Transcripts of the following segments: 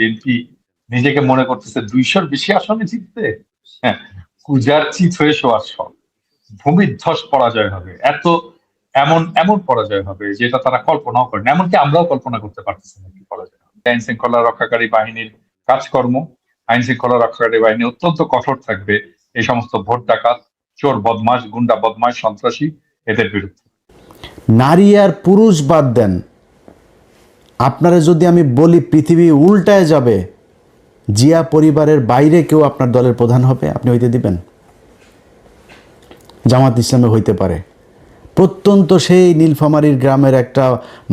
BNP নিজেকে মনে করতেছে 200-র বেশি আসনে জিতবে। হ্যাঁ, কুজার চিত হয়ে শোয়ার সব, ভূমিধ্বস পরাজয় হবে, এমন এমন পরাজয় হবে যেটা তারা কল্পনাও করেন, এমনকি আমরাও কল্পনা করতে পারতেছি না কি পরাজয় হবে। আইন শৃঙ্খলা রক্ষাকারী বাহিনীর কাজকর্ম, আইন শৃঙ্খলা রক্ষাকারী বাহিনী অত্যন্ত কঠোর থাকবে এই সমস্ত ভোট ডাকাত, চোর বদমাশ, গুন্ডা বদমাশ, সন্ত্রাসী এদের বিরুদ্ধে। নারী আর পুরুষ বাদ দেন, আপনারা যদি আমি বলি পৃথিবী উল্টায় যাবে, জিয়া পরিবারের বাইরে কেউ আপনার দলের প্রধান হবে, আপনি হইতে দিবেন? জামাত ইসলামে হইতে পারে, প্রত্যন্ত সেই নীলফামারীর গ্রামের একটা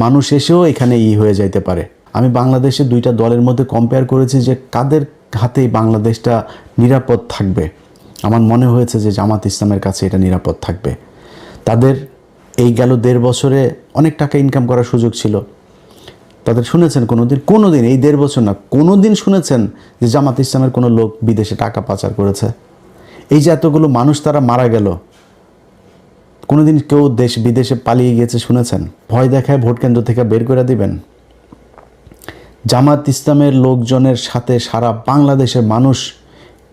মানুষ এসেও এখানে হয়ে যাইতে পারে। আমি বাংলাদেশে দুইটা দলের মধ্যে কম্পেয়ার করেছি যে কাদের হাতেই বাংলাদেশটা নিরাপদ থাকবে। আমার মনে হয়েছে যে জামাত ইসলামের কাছে এটা নিরাপদ থাকবে। তাদের এই গেল 1.5 বছরে অনেক টাকা ইনকাম করার সুযোগ ছিল। তাদের শুনেছেন কোনোদিন এই 1.5 বছর না, কোনোদিন শুনেছেন যে জামাত ইসলামের কোনো লোক বিদেশে টাকা পাচার করেছে? এই যে এতগুলো মানুষ তারা মারা গেল, কোনোদিন কেউ দেশ বিদেশে পালিয়ে গিয়েছে শুনেছেন? ভয় দেখায় ভোট কেন্দ্র থেকে বের করে দিবেন? জামাত ইসলামের লোকজনের সাথে সারা বাংলাদেশের মানুষ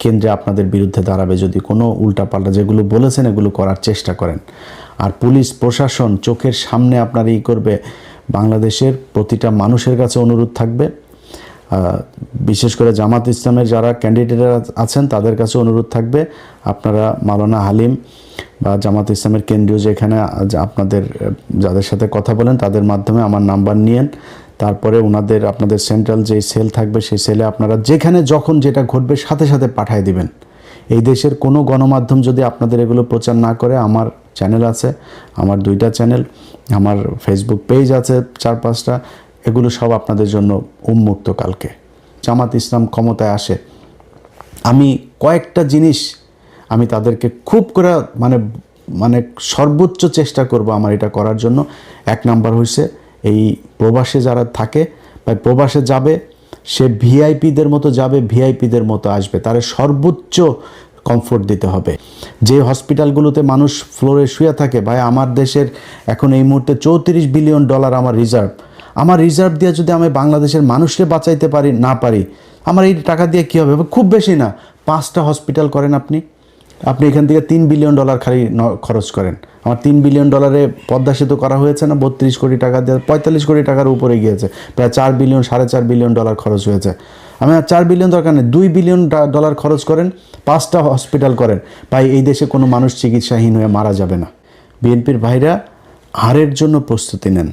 কেন্দ্রে আপনাদের বিরুদ্ধে দাঁড়াবে যদি কোনো উল্টাপাল্টা যেগুলো বলেছেন এগুলো করার চেষ্টা করেন। আর পুলিশ প্রশাসন চোখের সামনে আপনার করবে। বাংলাদেশের প্রতিটা মানুষের কাছে অনুরোধ থাকবে, বিশেষ করে জামাত ইসলামের যারা ক্যান্ডিডেটরা আছেন তাদের কাছে অনুরোধ থাকবে, আপনারা মাওলানা হালিম বা জামাত ইসলামের কেন্দ্রীয় যেখানে আপনাদের যাদের সাথে কথা বলেন তাদের মাধ্যমে আমার নাম্বার নিয়েন। তারপরে ওনাদের আপনাদের সেন্ট্রাল যে সেল থাকবে সেই সেলে আপনারা যেখানে যখন যেটা ঘটবে সাথে সাথে পাঠিয়ে দিবেন। এই দেশের কোনো গণমাধ্যম যদি আপনাদের এগুলো প্রচার না করে, আমার চ্যানেল আছে, আমার 2টা চ্যানেল, আমার ফেসবুক পেজ আছে 4-5টা, এগুলো সব আপনাদের জন্য উন্মুক্ত। কালকে জামাত ইসলাম ক্ষমতায় আসে, আমি কয়েকটা জিনিস আমি তাদেরকে খুব করে মানে সর্বোচ্চ চেষ্টা করব আমার এটা করার জন্য। 1 নাম্বার হয়েছে এই প্রবাসে যারা থাকে বা প্রবাসে যাবে, সে ভিআইপিদের মতো যাবে, ভিআইপিদের মতো আসবে, তার সর্বোচ্চ কমফোর্ট দিতে হবে। যে হসপিটালগুলোতে মানুষ ফ্লোরে শুয়ে থাকে, ভাই আমার দেশের এখন এই মুহূর্তে $34 বিলিয়ন আমার রিজার্ভ দিয়ে যদি আমি বাংলাদেশের মানুষকে বাঁচাইতে পারি, আমার এই টাকা দিয়ে কী হবে? খুব বেশি না, 5টা হসপিটাল করেন আপনি এখান থেকে $3 বিলিয়ন খালি খরচ করেন। আমার $3 বিলিয়ন পদ্মা সেতু করা হয়েছে না, 32 কোটি টাকা দিয়ে 45 কোটি টাকার উপরে গিয়েছে, প্রায় $4 বিলিয়ন $4.5 বিলিয়ন খরচ হয়েছে। আমি আর $4 বিলিয়ন দরকার নেই, $2 বিলিয়ন খরচ করেন, 5টা হসপিটাল করেন, ভাই এই দেশে কোনো মানুষ চিকিৎসাহীন হয়ে মারা যাবে না। বিএনপির ভাইরা হারের জন্য প্রস্তুতি নেন।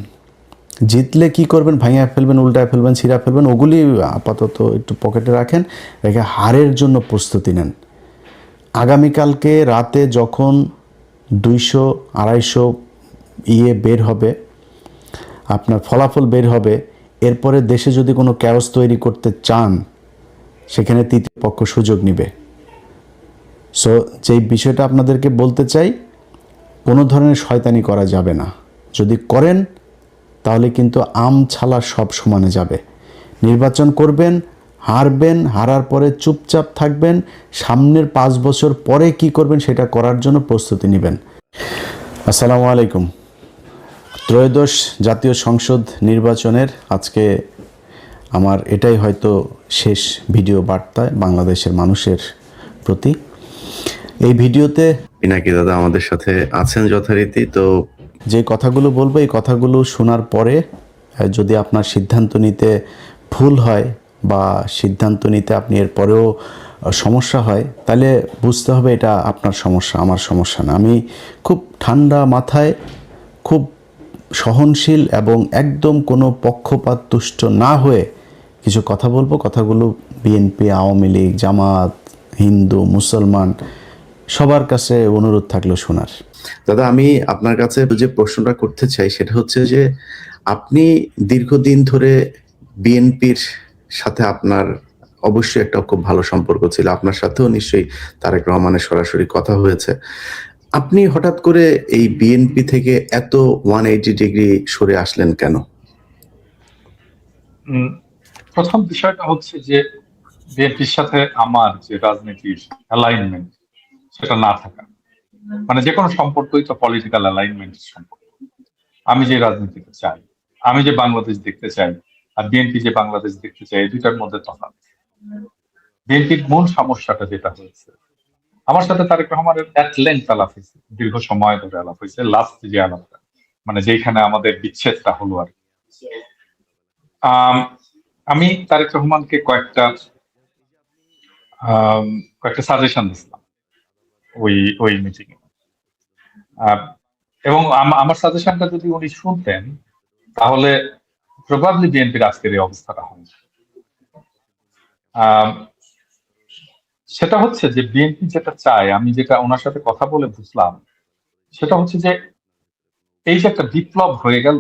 জিতলে কি করবেন? ভাঙিয়ে ফেলবেন, উল্টায় ফেলবেন, ছিঁড়া ফেলবেন, ওগুলি আপাতত একটু পকেটে রাখেন, রেখে হারের জন্য প্রস্তুতি নেন। আগামীকালকে রাতে যখন 200-250 বের হবে, আপনার ফলাফল বের হবে, এরপরে দেশে যদি কোনো ক্যাওস তৈরি করতে চান সেখানে তৃতীয় পক্ষ সুযোগ নেবে। সো যেই বিষয়টা আপনাদেরকে বলতে চাই, কোনো ধরনের শয়তানি করা যাবে না। যদি করেন তাহলে কিন্তু আম ছালা সব সমানে যাবে। নির্বাচন করবেন, হারবেন, হারার পরে চুপচাপ থাকবেন, সামনের 5 বছর পরে কি করবেন সেটা করার জন্য প্রস্তুতি নেবেন। আসসালামু আলাইকুম। ত্রয়োদশ জাতীয় সংসদ নির্বাচনের আজকে আমার এটাই হয়তো শেষ ভিডিও বার্তা বাংলাদেশের মানুষের প্রতি। এই ভিডিওতে পিনাকি দাদা আমাদের সাথে আছেন যথারীতি। তো যে কথাগুলো বলবো এই কথাগুলো শোনার পরে যদি আপনার সিদ্ধান্ত নিতে ভুল হয় বা সিদ্ধান্ত নিতে আপনি এরপরেও সমস্যা হয়, তাহলে বুঝতে হবে এটা আপনার সমস্যা, আমার সমস্যা না। আমি খুব ঠান্ডা মাথায়, খুব সহনশীল এবং একদম কোনো পক্ষপাত তুষ্ট না হয়ে কিছু কথা বলবো। কথাগুলো বিএনপি, আওয়ামী লীগ, জামাত, হিন্দু, মুসলমান সবার কাছে অনুরোধ থাকলো শোনার। দাদা, আমি আপনার কাছে যে প্রশ্নটা করতে চাই সেটা হচ্ছে যে আপনি দীর্ঘদিন ধরে বিএনপির সাথে আপনার অবশ্যই একটা খুব ভালো সম্পর্ক ছিল, আপনার সাথেও নিশ্চয়ই তারেক রহমানের সরাসরি কথা হয়েছে। আপনি হঠাৎ করে এই বিএনপি থেকে এত 180 ডিগ্রি সরে আসলেন কেন? প্রথম বিষয়টা হচ্ছে যে বিএনপির সাথে আমার যে রাজনীতির অ্যালাইনমেন্ট সেটা না থাকা, মানে যে কোনো সম্পর্কই তো পলিটিক্যাল অ্যালাইনমেন্টের সম্পর্ক। আমি যে রাজনীতিতে চাই, আমি যে বাংলাদেশ দেখতে চাই, আর বিএনপি যে বাংলাদেশ দেখতে চায়, এই দুইটার মধ্যে তফাৎ। বিএনপির মূল সমস্যাটা যেটা হয়েছে, আমার সাথে তারেক রহমানের এট লেন্থ আলাপ হয়েছে, দীর্ঘ সময় ধরে আলাপ হয়েছে। লাস্ট যে আলাপটা, মানে যেখানে আমাদের বিচ্ছেদটা হলো আর কি। আমি তারেক রহমানকে কয়েকটা সাজেশন দিছিলাম ওই মিটিং এ। এবং আমার সাজেশনটা যদি উনি শুনতেন, তাহলে প্রবাবলি বিএনপির আজকের এই অবস্থাটা হয়। সেটা হচ্ছে যে বিএনপি যেটা চায়, আমি যেটা ওনার সাথে কথা বলে বুঝলাম, সেটা হচ্ছে যে এই যে একটা বিপ্লব হয়ে গেল,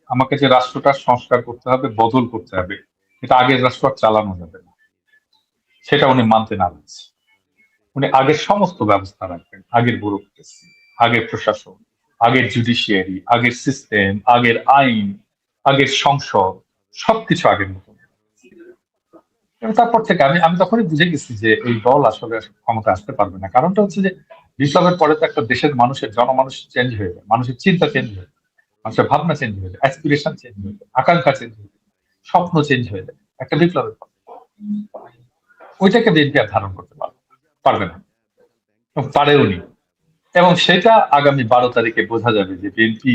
আমাকে যে রাষ্ট্রটার সংস্কার করতে হবে, বদল করতে হবে, এটা আগের রাষ্ট্র আর চালানো যাবে না, সেটা উনি মানতে নারাজ। উনি আগের সমস্ত ব্যবস্থা রাখবেন, আগের ব্যুরোক্রেসি, আগের প্রশাসন, আগের জুডিশিয়ারি, আগের সিস্টেম, আগের আইন, আগের সংসদ, সবকিছু আগের মতো। এবং তারপর থেকে আমি তখনই বুঝে গেছি যে এই দল আসলে ক্ষমতা আসতে পারবে না। কারণটা হচ্ছে যে বিপ্লবের পরে তো একটা দেশের জনমানুষ চেঞ্জ হয়ে যায়, মানুষের চিন্তা চেঞ্জ হয়ে যায়, মানুষের ভাবনা চেঞ্জ হয়ে যায়, অ্যাসপিরেশন চেঞ্জ হয়ে যায়, আকাঙ্ক্ষা চেঞ্জ হয়ে যায়, স্বপ্ন চেঞ্জ হয়ে যায় একটা বিপ্লবের পর। ওইটাকে বিএনপি আর ধারণ করতে পারবে না, পারেও নি। এবং সেটা আগামী 12 তারিখে বোঝা যাবে যে বিএনপি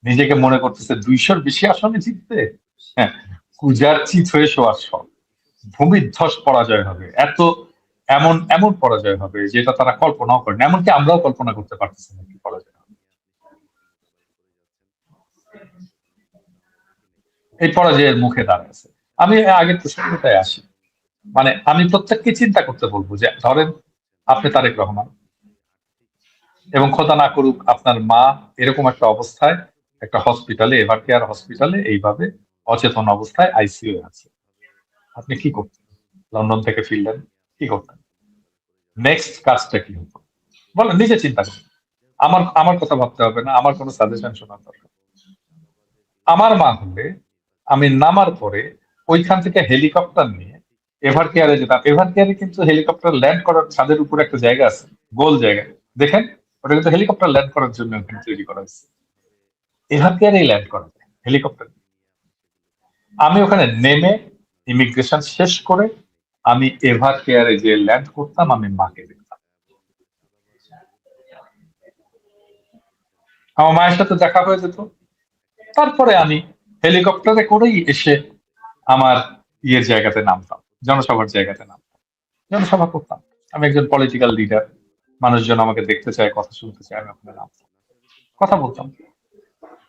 নিজেকে মনে করতেছে 200-র বেশি আসনে জিততে, হ্যাঁ, কুজার চিত হয়ে শোয়ার সব, ভূমিধ্বস পরাজয় হবে। এমন পরাজয় হবে যেটা তারা কল্পনাও করেন, এমনকি আমরাও কল্পনা করতে পারতেছি না কি পরাজয় হবে। এই পরাজয়ের মুখে দাঁড়াচ্ছে। আমি আগের প্রসঙ্গটায় আসি, মানে আমি প্রত্যেককে চিন্তা করতে বলবো যে ধরেন আপনি তারেক রহমান, এবং খোদা না করুক আপনার মা এরকম একটা অবস্থায় একটা হসপিটালে, এভার কেয়ার হসপিটালে, এইভাবে অচেতন অবস্থায় আইসিইউ আছে। আপনি কি করতেন? লন্ডন থেকে ফিরলেন, কি করতেন? নেক্সট কাজটা কি হতো বলেন, নিজে চিন্তা করুন। আমার কথা ভাবতে হবে না, আমার কোনো সাজেশন শোনার দরকার। আমার মা হলে আমি নামার পরে ওইখান থেকে হেলিকপ্টার নিয়ে এভার কেয়ারে যেতাম। এভার কেয়ারে কিন্তু হেলিকপ্টার ল্যান্ড করার ছাদের উপরে একটা জায়গা আছে, গোল জায়গা, দেখেন ওটা কিন্তু হেলিকপ্টার ল্যান্ড করার জন্য ওখানে তৈরি করা হয়েছে। এভার কেয়ারেই ল্যান্ড করা যায় হেলিকপ্টার। আমি ওখানে নেমে ইমিগ্রেশন শেষ করে আমি এভার কেয়ারে যে ল্যান্ড করতাম, আমি মাকে দেখতাম, আমার মায়ের সাথে দেখা হয়ে যেত। তারপরে আমি হেলিকপ্টারে করেই এসে আমার ইয়ের জায়গাতে নামতাম, জনসভার জায়গাতে নামতাম, জনসভা করতাম। আমি একজন পলিটিক্যাল লিডার, মানুষজন আমাকে দেখতে চায়, কথা শুনতে চায়, আমি ওখানে নামতাম, কথা বলতাম।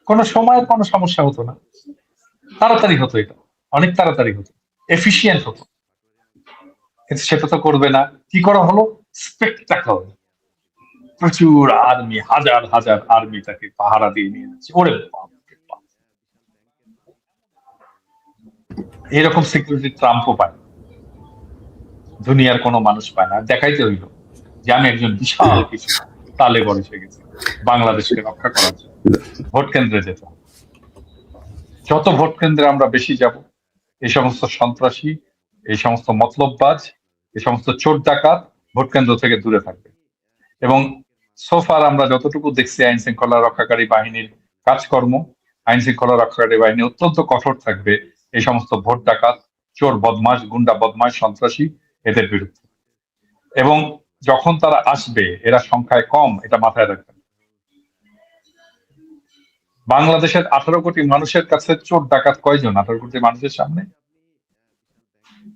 কোনো সময়ের কোনো সমস্যা হতো না, তাড়াতাড়ি হতো, এটা অনেক তাড়াতাড়ি হতো, এফিসিয়েন্ট হতো। কিন্তু সেটা তো করবে না। কি করা হলো? স্পেকটাকল, প্রচুর আর্মি, হাজার হাজার আর্মি তাকে পাহারা দিয়ে নিয়ে যাচ্ছে। ওরে বাপ রে বাপ, এরকম সিকিউরিটি ট্রাম্পও পায় না, দুনিয়ার কোনো মানুষ পায় না। দেখাইতে হইল যে আমি একজন বিশাল কিছু তালে বড় এসে গেছি বাংলাদেশকে রক্ষা করার জন্য। ভোট কেন্দ্রে যেতে হবে, যত ভোট কেন্দ্রে আমরা বেশি যাব, এই সমস্ত সন্ত্রাসী, এই সমস্ত মতলববাজ, এই সমস্ত চোর ডাকাত ভোট কেন্দ্র থেকে দূরে থাকবে। এবং সোফার আমরা যতটুকু দেখছি আইন শৃঙ্খলা রক্ষাকারী বাহিনীর কাজকর্ম, আইন শৃঙ্খলা রক্ষাকারী বাহিনী অত্যন্ত কঠোর থাকবে এই সমস্ত ভোট ডাকাত, চোর বদমাশ, গুন্ডা বদমাশ, সন্ত্রাসী, এদের বিরুদ্ধে। এবং যখন তারা আসবে, এরা সংখ্যায় কম, এটা মাথায় রাখবেন। বাংলাদেশের 18 কোটি মানুষের কাছে চোর ডাকাত কয়জন? 18 কোটি মানুষের সামনে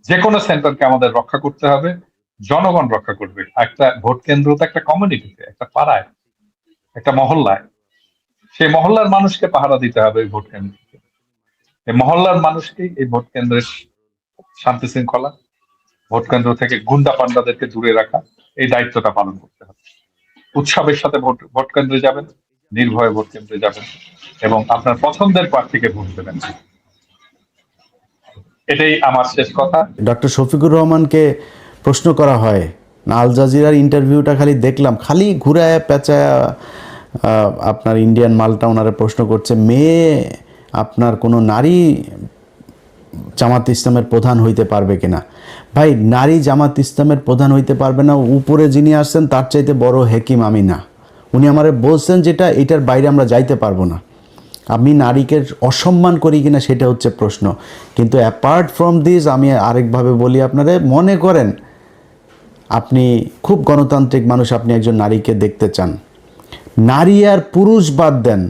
যে কোনো সেন্টারকে আমাদের রক্ষা করতে হবে, জনগণ রক্ষা করবে। একটা ভোট কেন্দ্র তো একটা কমিউনিটিতে, একটা পাড়ায়, একটা মহল্লায়, সেই মহল্লার মানুষকে পাহারা দিতে হবে এই ভোট কেন্দ্রকে। এই মহল্লার মানুষকে এই ভোট কেন্দ্রের শান্তি শৃঙ্খলা, ভোট কেন্দ্র থেকে গুন্ডা পান্ডাদেরকে দূরে রাখা, এই দায়িত্বটা পালন করতে হবে। উৎসবের সাথে ভোট কেন্দ্রে যাবেন, নির্ভয়ে ভোট কেন্দ্রে যাবেন এবং আপনার পছন্দের প্রার্থীকে ভোট দেবেন। এটাই আমার শেষ কথা। ডক্টর শফিকুর রহমানকে প্রশ্ন করা হয়, আল জাজিরার ইন্টারভিউটা খালি দেখলাম, খালি ঘুরায় পেঁচায় আপনার ইন্ডিয়ান মালটা ওনারা প্রশ্ন করছে, মেয়ে আপনার কোনো নারী জামাত ইসলামের প্রধান হইতে পারবে কিনা। ভাই, নারী জামাত ইসলামের প্রধান হইতে পারবে না, উপরে যিনি আসছেন তার চাইতে বড় হেকিম আমি না। উনি আমারে বলছেন যেটা, এটার বাইরে আমরা যাইতে পারবো না। আমি নারীকে অসম্মান করি কিনা সেটা হচ্ছে প্রশ্ন। কিন্তু অ্যাপার্ট ফ্রম দিস আমি আরেকভাবে বলি আপনারা, মনে করেন আপনি খুব গণতান্ত্রিক মানুষ, আপনি একজন নারীকে দেখতে চান, নারী আর পুরুষ বাদ দেন,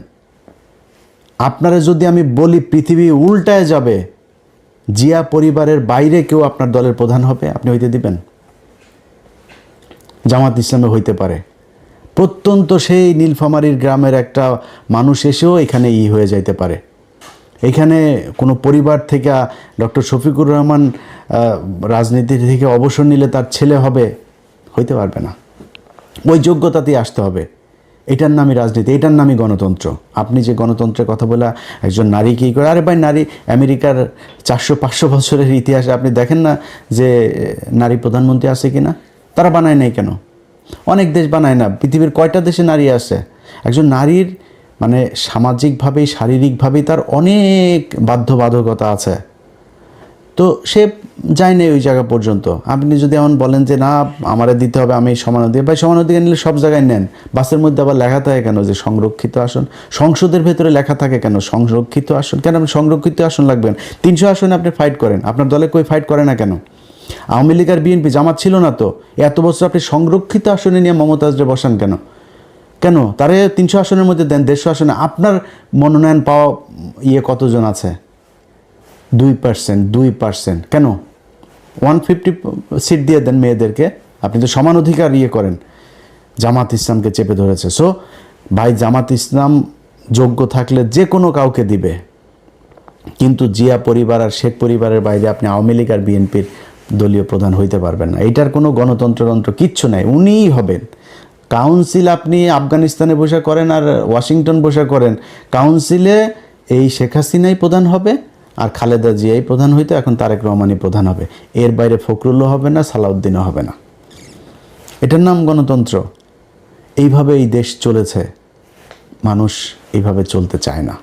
আপনারা যদি আমি বলি পৃথিবী উল্টায় যাবে, জিয়া পরিবারের বাইরে কেউ আপনার দলের প্রধান হবে, আপনি হইতে দিবেন? জামাত ইসলামে হইতে পারে, প্রত্যন্ত সেই নীলফামারীর গ্রামের একটা মানুষ এসেও এখানে হয়ে যাইতে পারে। এখানে কোনো পরিবার থেকে ডক্টর শফিকুর রহমান রাজনীতি থেকে অবসর নিলে তার ছেলে হবে, হইতে পারবে না। ওই যোগ্যতাতেই আসতে হবে। এটার নামই রাজনীতি, এটার নামই গণতন্ত্র। আপনি যে গণতন্ত্রের কথা বলে একজন নারী কী করে, আরে ভাই নারী আমেরিকার 400-500 বছরের ইতিহাসে আপনি দেখেন না যে নারী প্রধানমন্ত্রী আছে কি না? তারা বানায় নাই কেন? অনেক দেশ বানায় না। পৃথিবীর কয়টা দেশে নারী আছে? একজন নারীর মানে সামাজিকভাবেই শারীরিকভাবেই তার অনেক বাধ্যবাধকতা আছে, তো সে যায় না ওই জায়গা পর্যন্ত। আপনি যদি এমন বলেন যে না আমারে দিতে হবে, আমি সমান অধিকার, ভাই সমান অধিকার নিলে সব জায়গায় নেন। বাসের মধ্যে আবার লেখা থাকে কেন যে সংরক্ষিত আসন? সংসদের ভেতরে লেখা থাকে কেন সংরক্ষিত আসন? কেন আপনি সংরক্ষিত আসন লাগবেন? 300 আসনে আপনি ফাইট করেন, আপনার দলে কই ফাইট করে না কেন? আওয়ামী লীগ আর বিএনপি, জামাত ছিল না তো, এত বছর আপনি সংরক্ষিত আসনে নিয়ে মমতাজরে বসান কেন? কেন তারে 300 আসনের মধ্যে দেন, 150 আসনে। আপনার মনোনয়ন পাওয়া কতজন আছে? 2%। কেন 150 সিট দিয়ে দেন মেয়েদেরকে? আপনি তো সমান অধিকার করেন। জামাত ইসলামকে চেপে ধরেছে। সো ভাই, জামাত ইসলাম যোগ্য থাকলে যে কোনো কাউকে দিবে, কিন্তু জিয়া পরিবার আর শেখ পরিবারের বাইরে আপনি আওয়ামী লীগ আর বিএনপির দলীয় প্রধান হইতে পারবেন না। এইটার কোনো গণতন্ত্র কিচ্ছু নাই, উনিই হবেন। কাউন্সিল আপনি আফগানিস্তানে বসে করেন আর ওয়াশিংটন বসে করেন, কাউন্সিলে এই শেখ হাসিনাই প্রধান হবে আর খালেদা জিয়াই প্রধান হইতো, এখন তারেক রহমানই প্রধান হবে। এর বাইরে ফখরুলও হবে না, সালাউদ্দিনও হবে না। এটার নাম গণতন্ত্র। এইভাবে এই দেশ চলেছে, মানুষ এইভাবে চলতে চায় না।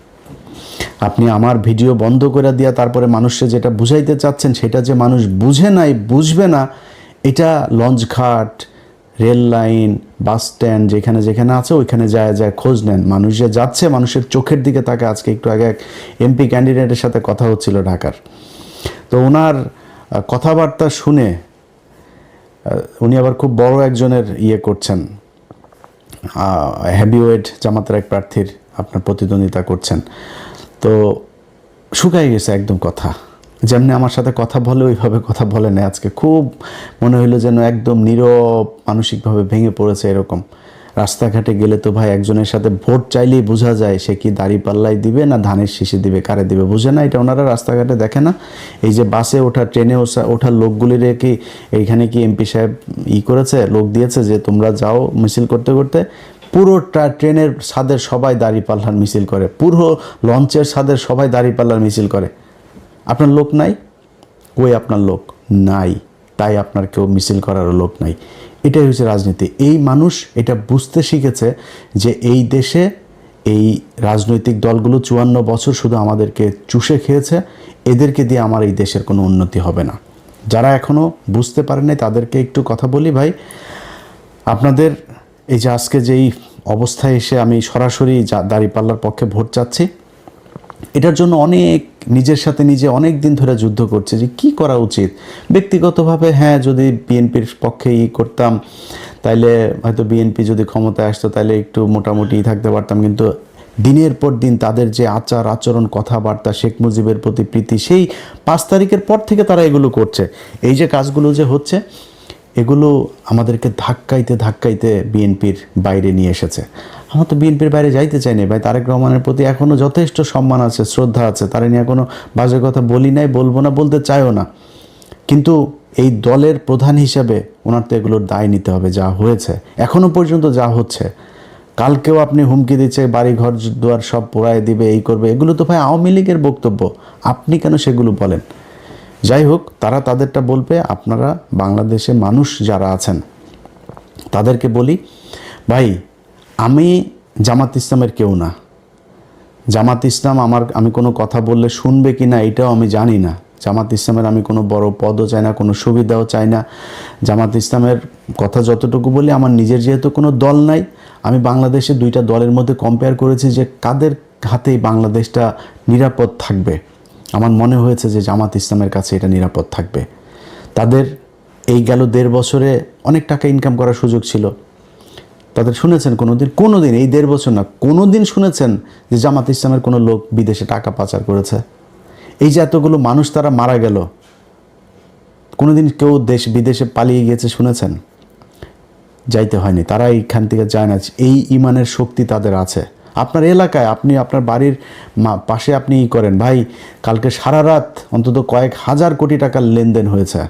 আপনি আমার ভিডিও বন্ধ করে দিয়া তারপরে মানুষকে যেটা বুঝাইতে চাচ্ছেন সেটা যে মানুষ বুঝে নাই, বুঝবে না, এটা লঞ্চঘাট, রেল লাইন, বাস স্ট্যান্ড যেখানে যেখানে আছে ওইখানে যায় খোঁজ নেন। মানুষ যে যাচ্ছে, মানুষের চোখের দিকে তাকে। আজকে একটু আগে এক এমপি ক্যান্ডিডেটের সাথে কথা হচ্ছিল ঢাকার, তো ওনার কথাবার্তা শুনে, উনি আবার খুব বড় একজনের করছেন, হেভিওয়েট জামাতের এক প্রার্থীর আপনার প্রতিদ্বন্দ্বিতা করছেন, তো শুকাই গেছে একদম কথা। যেমনি আমার সাথে কথা বলে ওইভাবে কথা বলে না। আজকে খুব মনে হইলো যেন একদম নীরব, মানসিকভাবে ভেঙে পড়েছে এরকম। রাস্তাঘাটে গেলে তো ভাই একজনের সাথে ভোট চাইলেই বোঝা যায় সে কি দাঁড়িপাল্লায় দিবে না ধানের শীষে দিবে, কারে দিবে বুঝে না। এটা ওনারা রাস্তাঘাটে দেখে না। এই যে বাসে ওঠা, ট্রেনে ওঠার লোকগুলির কি এইখানে কি এমপি সাহেব করেছে, লোক দিয়েছে যে তোমরা যাও মিছিল করতে করতে? পুরো ট্রেনের ছাদের সবাই দাঁড়িপাল্লার মিছিল করে, পুরো লঞ্চের ছাদের সবাই দাঁড়িপাল্লার মিছিল করে। আপনার লোক নাই? কই আপনার লোক নাই, তাই আপনার কেউ মিছিল করারও লোক নাই। এটাই হচ্ছে রাজনীতি। এই মানুষ এটা বুঝতে শিখেছে যে এই দেশে এই রাজনৈতিক দলগুলো 54 বছর শুধু আমাদেরকে চুষে খেয়েছে, এদেরকে দিয়ে আমার এই দেশের কোনো উন্নতি হবে না। যারা এখনও বুঝতে পারে নাই তাদেরকে একটু কথা বলি, ভাই আপনাদের এই যে আজকে যেই অবস্থায় এসে আমি সরাসরি দাঁড়িপাল্লার পক্ষে ভোট চাচ্ছি, এটার জন্য অনেক নিজের সাথে নিজে অনেক দিন ধরে যুদ্ধ করছে যে কি করা উচিত। ব্যক্তিগতভাবে হ্যাঁ, যদি বিএনপির পক্ষে করতাম তাইলে হয়তো বিএনপি যদি ক্ষমতায় আসতো তাইলে একটু মোটামুটি থাকতে পারতাম, কিন্তু দিনের পর দিন তাদের যে আচার আচরণ, কথাবার্তা, শেখ মুজিবের প্রতি প্রীতি, সেই 5 তারিখের পর থেকে তারা এগুলো করছে। এই যে কাজগুলো যে হচ্ছে, এগুলো আমাদেরকে ধাক্কাইতে ধাক্কাইতে বিএনপির বাইরে নিয়ে এসেছে। আমরা তো বিএনপির বাইরে যাইতে চাই না ভাই। তারেক রহমানের প্রতি এখনও যথেষ্ট সম্মান আছে, শ্রদ্ধা আছে, তারা নিয়ে কোনো বাজে কথা বলি নাই, বলবো না, বলতে চাইও না। কিন্তু এই দলের প্রধান হিসেবে ওনার তো এগুলোর দায় নিতে হবে। যা হয়েছে এখনও পর্যন্ত, যা হচ্ছে, কালকেও আপনি হুমকি দিচ্ছে বাড়ি ঘর দুয়ার সব পোড়ায় দিবে, এই করবে, এগুলো তো ভাই আওয়ামী লীগের বক্তব্য। আপনি কেন সেগুলো বলেন? যাই হোক, তারা তাদেরটা বলবে। আপনারা বাংলাদেশে মানুষ যারা আছেন তাদেরকে বলি, ভাই আমি জামাত ইসলামের কেউ না। জামাত ইসলাম আমি কোনো কথা বললে শুনবে কি না এটাও আমি জানি না। জামাত ইসলামের আমি কোনো বড় পদও চাই না, কোনো সুবিধাও চাই না। জামাত ইসলামের কথা যতটুকু বলি, আমার নিজের যেহেতু কোনো দল নাই, আমি বাংলাদেশে 2টা দলের মধ্যে কম্পেয়ার করেছি যে হাতেই বাংলাদেশটা নিরাপদ থাকবে? আমার মনে হয়েছে যে জামাত ইসলামের কাছে এটা নিরাপদ থাকবে। তাদের এই গেল 1.5 বছরে অনেক টাকা ইনকাম করার সুযোগ ছিল। তাদের শুনেছেন কোনোদিন এই 1.5 বছর না, কোনোদিন শুনেছেন যে জামাত ইসলামের কোনো লোক বিদেশে টাকা পাচার করেছে? এই যে এতগুলো মানুষ তারা মারা গেল, কোনোদিন কেউ বিদেশে পালিয়ে গিয়েছে শুনেছেন? যাইতে হয়নি, তারা এইখান থেকে যায় না। এই ইমানের শক্তি তাদের আছে। আপনার এলাকায় আপনি আপনার বাড়ির পাশে আপনি করেন, ভাই কালকে সারা রাত অন্তত কয়েক হাজার কোটি টাকার লেনদেন হয়েছে।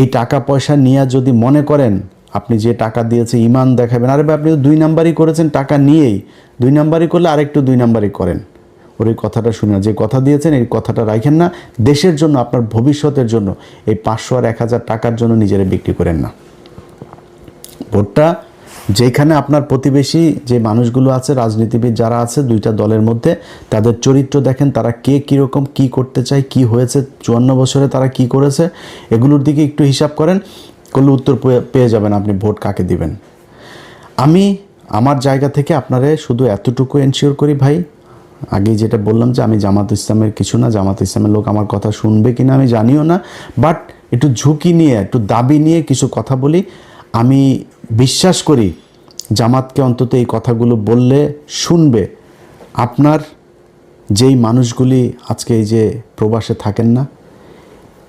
এই টাকা পয়সা নিয়ে যদি মনে করেন আপনি যে টাকা দিয়েছে ইমান দেখাবেন, আরে ভাই আপনি তো 2 নাম্বারই করেছেন, টাকা নিয়েই 2 নাম্বারই করলে আরেকটু 2 নাম্বারই করেন। ওর এই কথাটা শুনে, যে কথা দিয়েছেন এই কথাটা রাখেন না। দেশের জন্য, আপনার ভবিষ্যতের জন্য এই 500 আর 1000 টাকার জন্য নিজেরা বিক্রি করেন না। ভোটটা যেখানে আপনার প্রতিবেশী যে মানুষগুলো আছে, রাজনীতিবিদ যারা আছে 2টা দলের মধ্যে, তাদের চরিত্র দেখেন, তারা কে কীরকম কী করতে চায়, কি হয়েছে 54 বছরে তারা কি করেছে, এগুলোর দিকে একটু হিসাব করেন, করলে উত্তর পেয়ে যাবেন আপনি ভোট কাকে দিবেন। আমি আমার জায়গা থেকে আপনারে শুধু এতটুকু এনশিওর করি ভাই, আগেই যেটা বললাম যে আমি জামাত ইসলামের কিছু না, জামাত ইসলামের লোক আমার কথা শুনবে কিনা আমি জানিও না, বাট একটু ঝুঁকি নিয়ে, একটু দাবি নিয়ে কিছু কথা বলি। আমি বিশ্বাস করি জামাতকে অন্তত এই কথাগুলো বললে শুনবে। আপনার যেই মানুষগুলি আজকে এই যে প্রবাসে থাকেন না,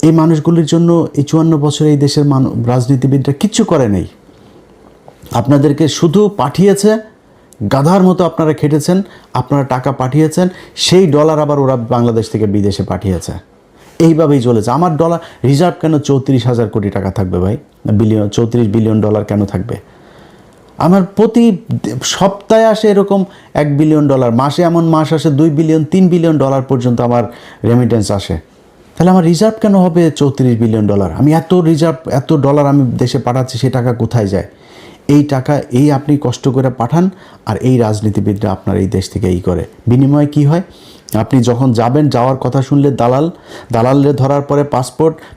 এই মানুষগুলির জন্য এই 54 বছরে এই দেশের রাজনীতিবিদরা কিচ্ছু করে নেই। আপনাদেরকে শুধু পাঠিয়েছে, গাধার মতো আপনারা খেটেছেন, আপনারা টাকা পাঠিয়েছেন, সেই ডলার আবার ওরা বাংলাদেশ থেকে বিদেশে পাঠিয়েছে। এইভাবেই চলেছে। আমার ডলার রিজার্ভ কেন 34,000 কোটি টাকা থাকবে ভাই? 34 বিলিয়ন ডলার কেন থাকবে? আমার প্রতি সপ্তাহে আসে এরকম $1 বিলিয়ন, মাসে এমন মাস আসে 2 বিলিয়ন 3 বিলিয়ন ডলার পর্যন্ত আমার রেমিটেন্স আসে। তাহলে আমার রিজার্ভ কেন হবে 34 বিলিয়ন ডলার? আমি এত রিজার্ভ, এত ডলার আমি দেশে পাঠাচ্ছি, সেই টাকা কোথায় যায়? এই টাকা এই আপনি কষ্ট করে পাঠান, আর এই রাজনীতিবিদরা আপনার এই দেশ থেকে করে। বিনিময়ে কি হয়? আপনি যখন যাবেন, যাওয়ার কথা শুনলে দালালে ধরার পরে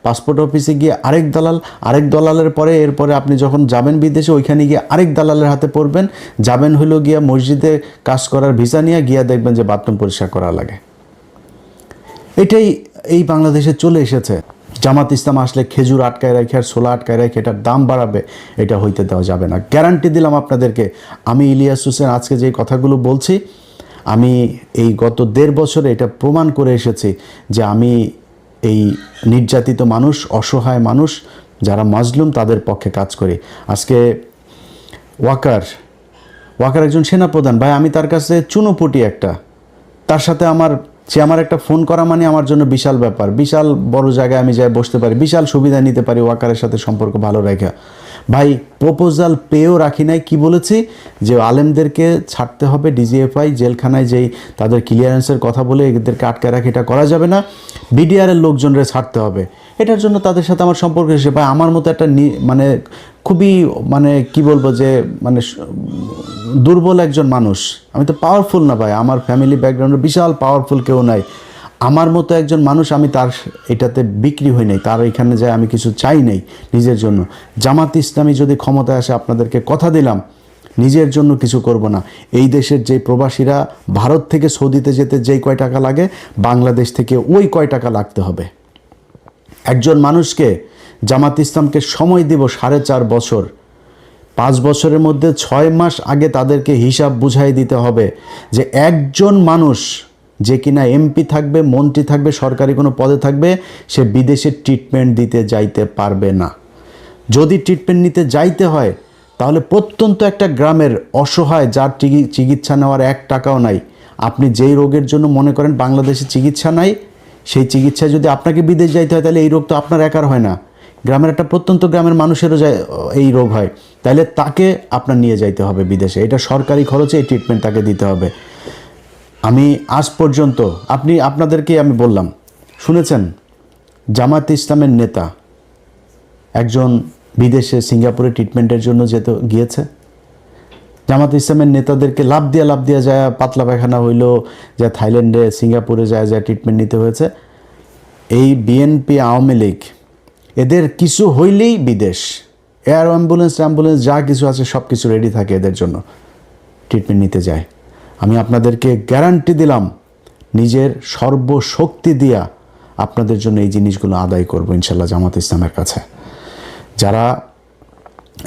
পাসপোর্ট অফিসে গিয়ে আরেক দালালের পরে, এরপরে আপনি যখন যাবেন বিদেশে, ওইখানে গিয়ে আরেক দালালের হাতে পড়বেন। যাবেন হলো গিয়া মসজিদে কাজ করার ভিসা নিয়ে গিয়া, দেখবেন যে বাথরুম পরিষ্কার করা লাগে। এটাই এই বাংলাদেশে চলে এসেছে। জামাত ইসলাম আসলে খেজুর আটকায় রাখে আর ছোলা আটকায় রাখে, এটার দাম বাড়াবে, এটা হইতে দেওয়া যাবে না। গ্যারান্টি দিলাম আপনাদেরকে। আমি ইলিয়াস হোসেন আজকে যে কথাগুলো বলছি, আমি এই গত 1.5 বছরে এটা প্রমাণ করে এসেছি যে আমি এই নির্যাতিত মানুষ, অসহায় মানুষ যারা মাজলুম, তাদের পক্ষে কাজ করি। আজকে ওয়াকার একজন সেনাপ্রধান ভাই, আমি তার কাছে চুনোপুটি একটা, তার সাথে সে আমার একটা ফোন করা মানে আমার জন্য বিশাল ব্যাপার। বিশাল বড় জায়গায় আমি যাই বসতে পারি, বিশাল সুবিধা নিতে পারি ওয়াকারের সাথে সম্পর্ক ভালো রেখা। ভাই প্রপোজাল পেয়েও রাখি নাই। কি বলেছি? যে আলেমদেরকে ছাড়তে হবে, ডিজিএফআই জেলখানায় যেই তাদের ক্লিয়ারেন্সের কথা বলে এদেরকে আটকে রাখি, এটা করা যাবে না। বিডিআরের লোকজনরে ছাড়তে হবে। এটার জন্য তাদের সাথে আমার সম্পর্ক এসে, ভাই আমার মতো একটা মানে খুবই কি বলবো যে দুর্বল একজন মানুষ, আমি তো পাওয়ারফুল না ভাই, আমার ফ্যামিলি ব্যাকগ্রাউন্ডে বিশাল পাওয়ারফুল কেউ নাই। আমার মতো একজন মানুষ, আমি তার এটাতে বিক্রি হই নাই, তার এখানে যায় আমি কিছু চাই নাই নিজের জন্য। জামাত ইসলামী যদি ক্ষমতায় আসে, আপনাদেরকে কথা দিলাম নিজের জন্য কিছু করব না। এই দেশের যে প্রবাসীরা ভারত থেকে সৌদিতে যেতে যেই কয় টাকা লাগে, বাংলাদেশ থেকে ওই কয় টাকা লাগতে হবে। একজন মানুষকে, জামাত ইসলামকে সময় দিব 4.5 বছর। 5 বছরের মধ্যে 6 মাস আগে তাদেরকে হিসাব বুঝাই দিতে হবে যে একজন মানুষ যে কিনা এমপি থাকবে, মন্ত্রী থাকবে, সরকারি কোনো পদে থাকবে, সে বিদেশে ট্রিটমেন্ট দিতে যাইতে পারবে না। যদি ট্রিটমেন্ট নিতে যাইতে হয়, তাহলে প্রত্যন্ত একটা গ্রামের অসহায়, যার চিকিৎসা নেওয়ার 1 টাকাও নাই, আপনি যেই রোগের জন্য মনে করেন বাংলাদেশে চিকিৎসা নাই, সেই চিকিৎসায় যদি আপনাকে বিদেশ যাইতে হয়, তাহলে এই রোগ তো আপনার একার হয় না, গ্রামের একটা প্রত্যন্ত গ্রামের মানুষেরও এই রোগ হয়, তাহলে তাকে আপনার নিয়ে যাইতে হবে বিদেশে। এটা সরকারি খরচে এই ট্রিটমেন্ট তাকে দিতে হবে। আমি আজ পর্যন্ত আপনাদেরকে আমি বললাম, শুনেছেন জামাত ইসলামের নেতা একজন বিদেশে সিঙ্গাপুরে ট্রিটমেন্টের জন্য গিয়েছে। জামাত ইসলামের নেতাদেরকে লাভ দিয়া যায়, পাতলা পায়খানা হইলো, যা থাইল্যান্ডে সিঙ্গাপুরে যায় ট্রিটমেন্ট নিতে হয়েছে। এই বিএনপি আওয়ামী লীগ এদের কিছু হইলেই বিদেশ, এয়ার অ্যাম্বুলেন্স যা কিছু আছে সব কিছু রেডি থাকে এদের জন্য, ট্রিটমেন্ট নিতে যায়। আমি আপনাদেরকে গ্যারান্টি দিলাম, নিজের সর্বশক্তি দিয়া আপনাদের জন্য এই জিনিসগুলো আদায় করবো ইনশাল্লাহ জামাত ইসলামের কাছে। যারা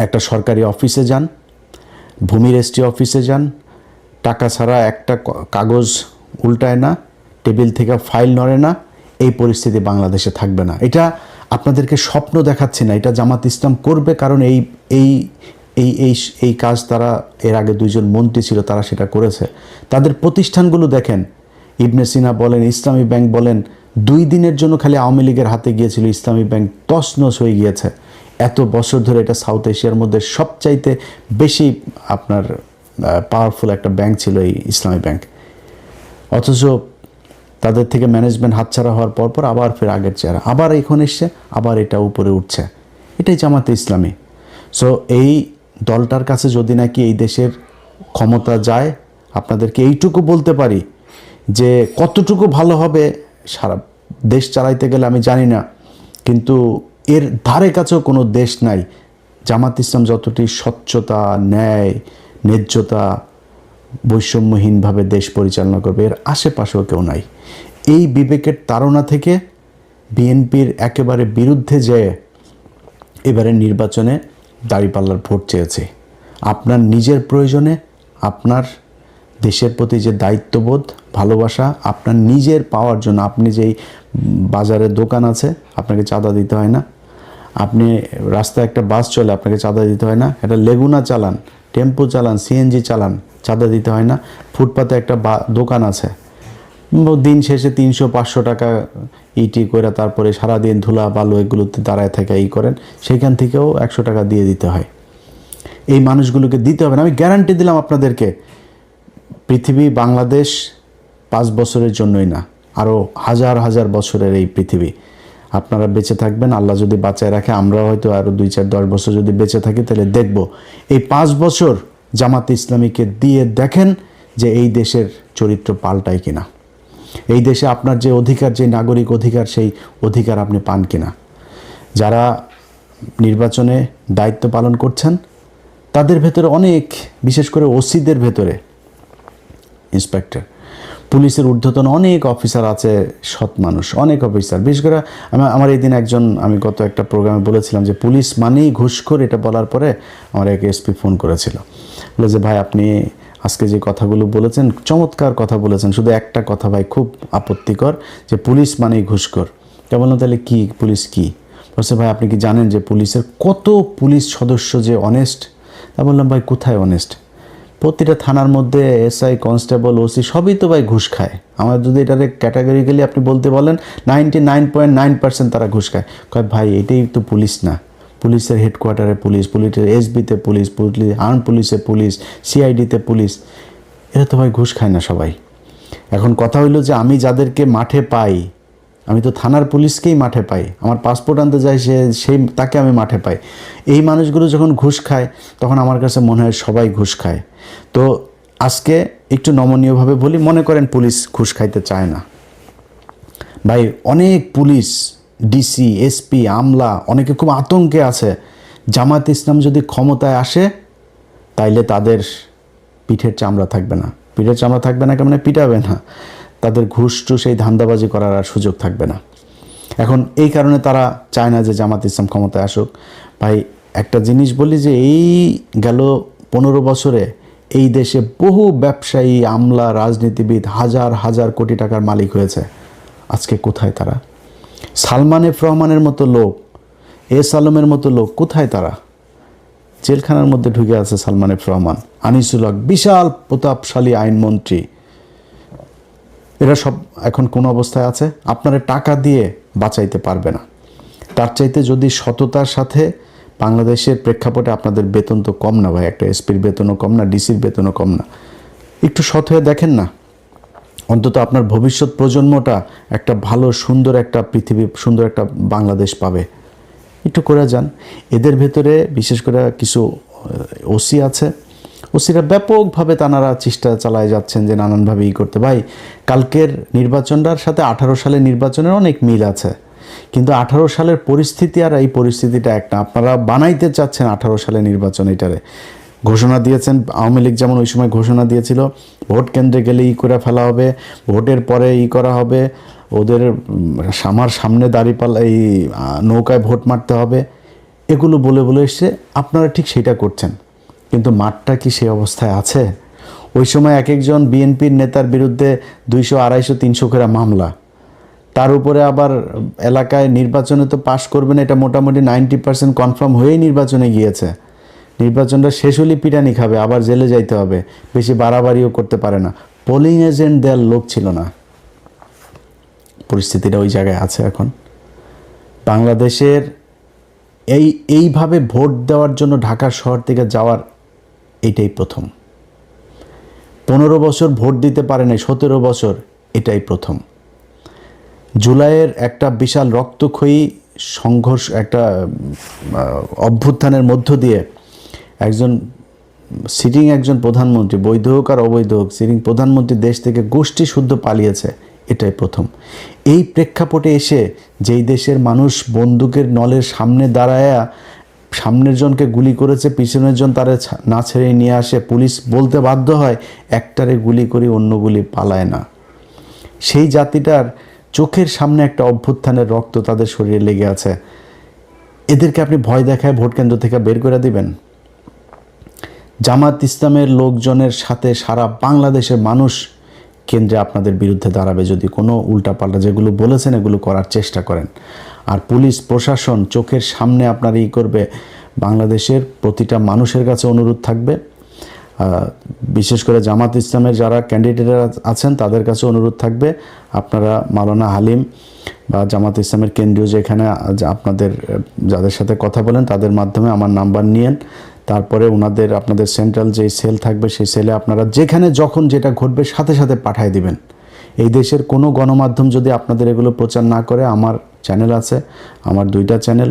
একটা সরকারি অফিসে যান, ভূমি রেজিস্ট্রি অফিসে যান, টাকা ছাড়া একটা কাগজ উল্টায় না, টেবিল থেকে ফাইল নড়ে না, এই পরিস্থিতি বাংলাদেশে থাকবে না। এটা আপনাদেরকে স্বপ্ন দেখাচ্ছি না, এটা জামাত ইসলাম করবে। কারণ এই এই এই এই এই কাজ তারা, এর আগে 2 জন মন্ত্রী ছিল, তারা সেটা করেছে। তাদের প্রতিষ্ঠানগুলো দেখেন, ইবনে সিনা বলেন, ইসলামী ব্যাংক বলেন, 2 দিনের জন্য খালি আওয়ামী লীগের হাতে গিয়েছিল, ইসলামী ব্যাংক তছনছ হয়ে গিয়েছে। এত বছর ধরে এটা সাউথ এশিয়ার মধ্যে সবচাইতে বেশি আপনার পাওয়ারফুল একটা ব্যাংক ছিল এই ইসলামী ব্যাংক। অথচ তাদের থেকে ম্যানেজমেন্ট হাতছাড়া হওয়ার পর আবার ফের আগের চেহারা, আবার এখন এসছে, আবার এটা উপরে উঠছে। এটাই জামাতে ইসলামী। সো এই দলটার কাছে যদি নাকি এই দেশের ক্ষমতা যায়, আপনাদেরকে এইটুকু বলতে পারি যে কতটুকু ভালো হবে সারা দেশ চালাইতে গেলে আমি জানি না, কিন্তু এর ধারে কাছেও কোনো দেশ নাই জামাত ইসলাম যতটি স্বচ্ছতা, ন্যায়, ন্যায্যতা, বৈষম্যহীনভাবে দেশ পরিচালনা করবে, এর আশেপাশেও কেউ নাই। এই বিবেকের তাড়না থেকে বিএনপির একেবারে বিরুদ্ধে যেয়ে এবারে নির্বাচনে দাঁড়িপাল্লার ভোট চেয়েছে। আপনার নিজের প্রয়োজনে, আপনার দেশের প্রতি যে দায়িত্ববোধ, ভালোবাসা, আপনার নিজের পাওয়ার জন্য, আপনি যেই বাজারে দোকান আছে আপনাকে চাঁদা দিতে হয় না, আপনি রাস্তায় একটা বাস চলে আপনাকে চাঁদা দিতে হয় না, একটা লেগুনা চালান, টেম্পো চালান, সিএনজি চালান, চাঁদা দিতে হয় না, ফুটপাতে একটা দোকান আছে, দিন শেষে 300-500 টাকা ইটি করে তারপরে সারাদিন ধুলা বালু এগুলোতে দাঁড়ায় থাকে এই করেন, সেইখান থেকেও 100 টাকা দিয়ে দিতে হয়। এই মানুষগুলোকে দিতে হবে না। আমি গ্যারান্টি দিলাম আপনাদেরকে, পৃথিবী বাংলাদেশ 5 বছরের জন্যই না, আরও হাজার হাজার বছরের এই পৃথিবী। আপনারা বেঁচে থাকবেন, আল্লাহ যদি বাঁচায় রাখে, আমরা হয়তো আরও 2-4-10 বছর যদি বেঁচে থাকি তাহলে দেখব এই 5 বছর জামাতে ইসলামীকে দিয়ে দেখেন যে এই দেশের চরিত্র পাল্টায় কিনা, এই দেশে আপনার যে অধিকার, যে নাগরিক অধিকার, সেই অধিকার আপনি পান কিনা। যারা নির্বাচনে দায়িত্ব পালন করছেন তাদের ভেতরে অনেক, বিশেষ করে ওসিদের ভেতরে, ইন্সপেক্টর, পুলিশের ঊর্ধ্বতন অনেক অফিসার আছে, সৎ মানুষ, অনেক অফিসার। বিশেষ করে আমার এই দিন একজন, আমি গত একটা প্রোগ্রামে বলেছিলাম যে পুলিশ মানেই ঘুষখোর, এটা বলার পরে আমার এক এসপি ফোন করেছিল, বলে যে ভাই আপনি আজকে যে কথাগুলো বলেছেন চমৎকার কথা বলেছেন, শুধু একটা কথা ভাই খুব আপত্তিকর, যে পুলিশ মানেই ঘুষখোর। তা বললাম তাহলে কি, পুলিশ কি? বলছে ভাই আপনি কি জানেন যে পুলিশের কত পুলিশ সদস্য যে অনেস্ট? তা বললাম ভাই কোথায় অনেস্ট? প্রতিটা থানার মধ্যে এসআই, কনস্টেবল, ওসি সবই তো ভাই ঘুষ খায়। আমার যদি এটারে ক্যাটাগরিক্যালি আপনি বলতে বলেন 99.9% তারা ঘুষ খায়। কয় ভাই এটাই তো পুলিশ না, পুলিশের হেডকোয়ার্টারে পুলিশ, পুলিশের এসবিতে পুলিশ, আর্ম পুলিশে পুলিশ, সিআইডিতে পুলিশ, এরা তো ভাই ঘুষ খায় না সবাই। এখন কথা হইলো যে আমি যাদেরকে মাঠে পাই, আমি তো থানার পুলিশকেই মাঠে পাই, আমার পাসপোর্ট আনতে যাই সেই তাকে আমি মাঠে পাই। এই মানুষগুলো যখন ঘুষ খায় তখন আমার কাছে মনে হয় সবাই ঘুষ খায়। তো আজকে একটু নমনীয়ভাবে বলি, মনে করেন পুলিশ ঘুষ খাইতে চায় না, ভাই অনেক পুলিশ, ডিসি, এসপি, আমলা অনেকে খুব আতঙ্কে আছে। জামাত ইসলাম যদি ক্ষমতায় আসে তাইলে তাদের পিঠের চামড়া থাকবে না। পিঠের চামড়া থাকবে না মানে পিটাবে না, তাদের ঘুষ টুস এই ধান্দাবাজি করার আর সুযোগ থাকবে না। এখন এই কারণে তারা চায় না যে জামাত ইসলাম ক্ষমতায় আসুক। ভাই একটা জিনিস বলি যে এই গেল 15 বছরে এই দেশে বহু ব্যবসায়ী, আমলা, রাজনীতিবিদ হাজার হাজার কোটি টাকার মালিক হয়েছে। আজকে কোথায় তারা? সালমান এফ রহমানের মতো লোক, এস আলমের মতো লোক কোথায় তারা? জেলখানার মধ্যে ঢুকে আছে সালমান এফ রহমান, আনিসুল হক, বিশাল প্রতাপশালী আইনমন্ত্রী, এরা সব এখন কোন অবস্থায় আছে? আপনারা টাকা দিয়ে বাঁচাইতে পারবে না। তার চাইতে যদি সততার সাথে, বাংলাদেশের প্রেক্ষাপটে আপনাদের বেতন তো কম না ভাই, একটা এসপির বেতনও কম না, ডিসির বেতনও কম না, একটু সৎ হয়ে দেখেন না, অন্তত আপনার ভবিষ্যৎ প্রজন্মটা একটা ভালো সুন্দর একটা পৃথিবী, সুন্দর একটা বাংলাদেশ পাবে। একটু করে যান। এদের ভেতরে বিশেষ করে কিছু ওসি আছে, ওসিরা ব্যাপকভাবে তানারা চেষ্টা চালায় যাচ্ছেন যে নানানভাবে করতে। ভাই কালকের নির্বাচনটার সাথে 18 সালের নির্বাচনের অনেক মিল আছে, কিন্তু 18 সালের পরিস্থিতি আর এই পরিস্থিতিটা একটা। আপনারা বানাইতে চাচ্ছেন 18 সালের নির্বাচন, এটারে ঘোষণা দিয়েছেন। আওয়ামী লীগ যেমন ওই সময় ঘোষণা দিয়েছিল ভোট কেন্দ্রে গেলে করে ফেলা হবে, ভোটের পরে করা হবে, ওদের আমার সামনে দাঁড়িপাল্লা এই নৌকায় ভোট মারতে হবে, এগুলো বলে বলে এসছে। আপনারা ঠিক সেটা করছেন, কিন্তু মাঠটা কি সেই অবস্থায় আছে? ওই সময় এক একজন বিএনপির নেতার বিরুদ্ধে 200, 250, 300 করে মামলা, তার উপরে আবার এলাকায় নির্বাচনে তো পাশ করবে না, এটা মোটামুটি 90% কনফার্ম হয়েই নির্বাচনে গিয়েছে। নির্বাচনটা শেষ হলে পিটানি খাবে, আবার জেলে যাইতে হবে, বেশি বাড়াবাড়িও করতে পারে না। পোলিং এজেন্ট দেওয়ার লোক ছিল না। পরিস্থিতিটা ওই জায়গায় আছে এখন। বাংলাদেশের এইভাবে ভোট দেওয়ার জন্য ঢাকা শহর থেকে যাওয়ার এইটাই প্রথম। 15 বছর ভোট দিতে পারে নাই, 17 বছর, এটাই প্রথম। জুলাইয়ের একটা বিশাল রক্তক্ষয়ী সংঘর্ষ, একটা অভ্যুত্থানের মধ্য দিয়ে একজন প্রধানমন্ত্রী, বৈধ হোক আর অবৈধ হোক, সিটিং প্রধানমন্ত্রী দেশ থেকে গোষ্ঠী শুদ্ধ পালিয়েছে, এটাই প্রথম। এই প্রেক্ষাপটে এসে যেই দেশের মানুষ বন্দুকের নলের সামনে দাঁড়ায়া সামনের জনকে গুলি করেছে, পিছনের জন তারে না ছেড়ে নিয়ে আসে, পুলিশ বলতে বাধ্য হয় একটারে গুলি করি, অন্য গুলি পালায় না। সেই জাতিটার চোখের সামনে একটা অভ্যুত্থানের রক্ত তাদের শরীরে লেগে আছে, এদেরকে আপনি ভয় দেখায় ভোট কেন্দ্র থেকে বের করে দিবেন? জামাত ইসলামের লোকজনের সাথে সারা বাংলাদেশের মানুষ কেন্দ্রে আপনাদের বিরুদ্ধে দাঁড়াবে যদি কোনো উল্টাপাল্টা যেগুলো বলেছেন এগুলো করার চেষ্টা করেন। আর পুলিশ প্রশাসন চোখের সামনে আপনার করবে। বাংলাদেশের প্রতিটা মানুষের কাছে অনুরোধ থাকবে, বিশেষ করে জামাত ইসলামের যারা ক্যান্ডিডেটরা আছেন তাদের কাছে অনুরোধ থাকবে, আপনারা মাওলানা হালিম বা জামাত ইসলামের কেন্দ্রীয় যেখানে আপনাদের যাদের সাথে কথা বলেন তাদের মাধ্যমে আমার নাম্বার নিয়েন। তারপরে আপনাদের সেন্ট্রাল যে সেল থাকবে সেই সেলে আপনারা যেখানে যখন যেটা ঘটবে সাথে সাথে পাঠিয়ে দিবেন। এই দেশের কোনো গণমাধ্যম যদি আপনাদের এগুলো প্রচার না করে, আমার চ্যানেল আছে, আমার 2টা চ্যানেল,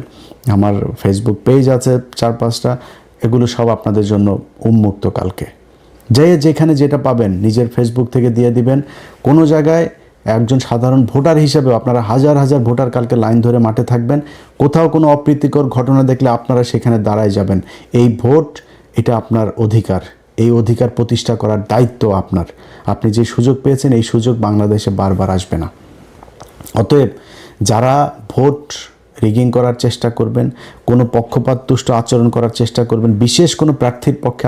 আমার ফেসবুক পেজ আছে 4-5টা, এগুলো সব আপনাদের জন্য উন্মুক্ত। কালকে যেখানে যেটা পাবেন নিজের ফেসবুক থেকে দিয়ে দিবেন। কোনো জায়গায় একজন সাধারণ ভোটার হিসেবে আপনারা হাজার হাজার ভোটার কালকে লাইন ধরে মাঠে থাকবেন। কোথাও কোনো অপ্রীতিকর ঘটনা দেখলে আপনারা সেখানে দাঁড়ায় যাবেন। এই ভোট, এটা আপনার অধিকার, এই অধিকার প্রতিষ্ঠা করার দায়িত্ব আপনার। আপনি যে সুযোগ পেয়েছেন এই সুযোগ বাংলাদেশে বারবার আসবে না। অতএব যারা ভোট রিগিং করার চেষ্টা করবেন, কোনো পক্ষপাতদুষ্ট আচরণ করার চেষ্টা করবেন, বিশেষ কোনো প্রার্থীর পক্ষে